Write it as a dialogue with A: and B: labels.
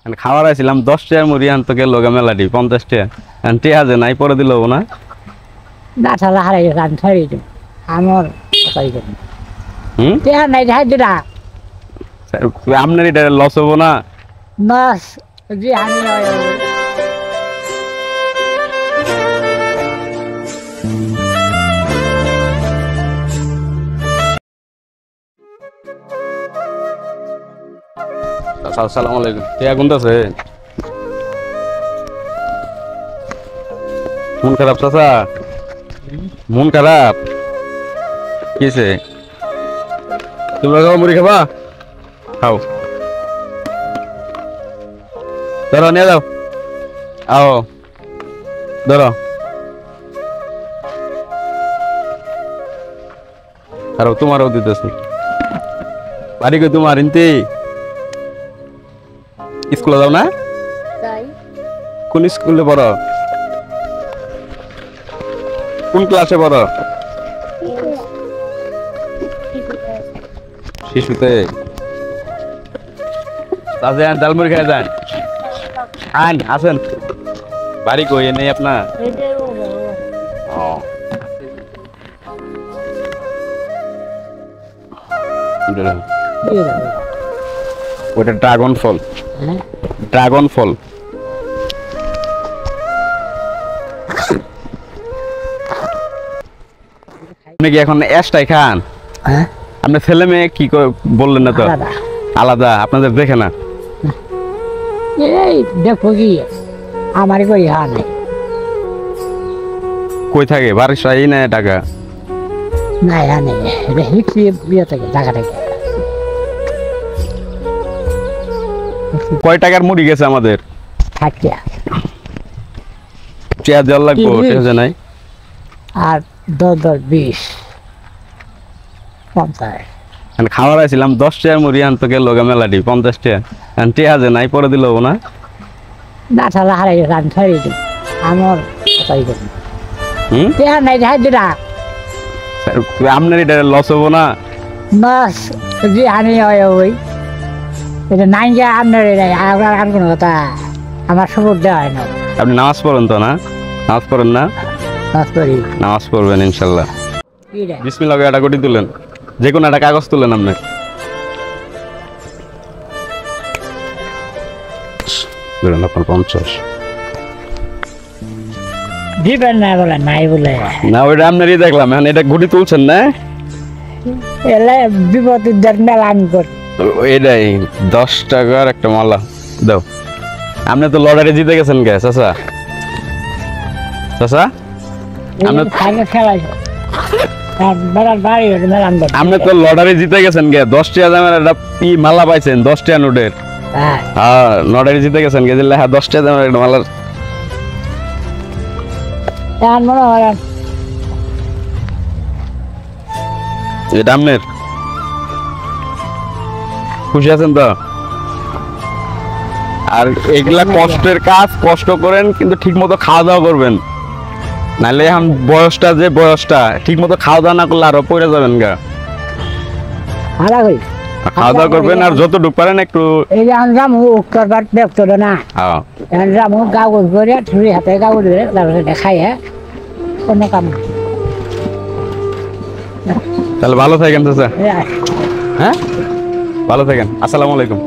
A: খাওয়ার আইছিলাম 10 টাকার মুড়ি আনতো গেল মেলাটি 50 টাকা আনতে হাজে নাই পরে দিল না
B: না ছাড়া হারাই গান ছাড়ি দিন আমার কথাই করি টিয়া নাই যাই দিরা
A: আপনার এটা লস হবো না
B: বাস জি আমি
A: আসসালামু আলাইকুম টিয়া কোনটা আছে মন খারাপ চাচা মন খারাপ কিসে তোমরা খাও মুড়ি খাবা খাও ধরো নিয়ে যাও আও ধরো আর তোমারও দিতেছি বাড়ি কই তোমার ইনতে স্কুলে যাও না কোন স্কুলে পড়ো কোন ক্লাসে পড়ো শিশুতে তাজেন ডালমুড়ি খেয়ে যান আন আসেন বাড়ি কই নেই আপনার ওটা ড্রাগন ফল ড্রাগন ফল আপনি কি এখন এসটাই খান আপনার ছেলে মেয়ে কি বললেন না তো আলাদা আপনাদের দেখে না
B: এই দেখো কি আমার কই হা নাই
A: কই থাকে বাড়ির সাই না টাকা
B: না হা নাই হিকছি বিয়ে থেকে টাকা থেকে
A: কয় টাকার মুড়ি গেছে আমাদের
B: থাকিয়া
A: চেয়ার জল লাগবো ঠিক আছে নাই
B: আর 10 50
A: খাওয়ার আইছিলাম 10 টাকার মুড়ি আনতো গেল মেলাটি 50 টাকা আনতে হাজে নাই পরে দিল না
B: না ছাড়া হারাই গান ছাড়ি দিন আমার কথাই করি টিয়া নাই যাই দিরা
A: আপনার এটা লস হবো না
B: বাস জি আমি ওই এটা নাই যে আপনার আপনার আর কোনো কথা আমার সবুজ দেওয়া হয় না
A: আপনি নামাজ পড়েন তো না নামাজ পড়েন না নামাজ পড়বেন ইনশাল্লাহ বিসমিল্লাহ এটা কোটি তুলেন যে কোনো একটা কাগজ তুলেন আপনি আপনার 50
B: দিবেন না বলে নাই বলে
A: না ওইটা আপনারই দেখলাম এখন এটা গুটি তুলছেন না
B: এলে বিপদের মেলা আমি করি
A: এটাই 10 টাকার একটা মালা দাও আপনি তো লটারি জিতে গেছেন গে চাচা চাচা আপনি তো লটারি জিতে গেছেন গে 10 টাকা দামের একটা মালা পাইছেন 10 টাকা নোটের হ্যাঁ লটারি জিতে গেছেন গে 10 টাকা দামের একটা মালা এটা আপনার খুশি আছেন তো আর এগুলা কষ্টের কাজ কষ্ট করেন কিন্তু ঠিক মতো খাওয়া দাওয়া করবেন নাহলে এখন বয়সটা ঠিক মতো খাওয়া দাওয়া না করলে আরো পড়ে যাবেন গা খাওয়া দাওয়া করবেন আর যতটুকু পারেন একটু
B: কাগজ করে ছুরি হাতে কাগজ ধরে তারপরে দেখাই কোনো কাম
A: তাহলে ভালো থাকেন চাচা হ্যাঁ ভালো থাকেন আসসালামু আলাইকুম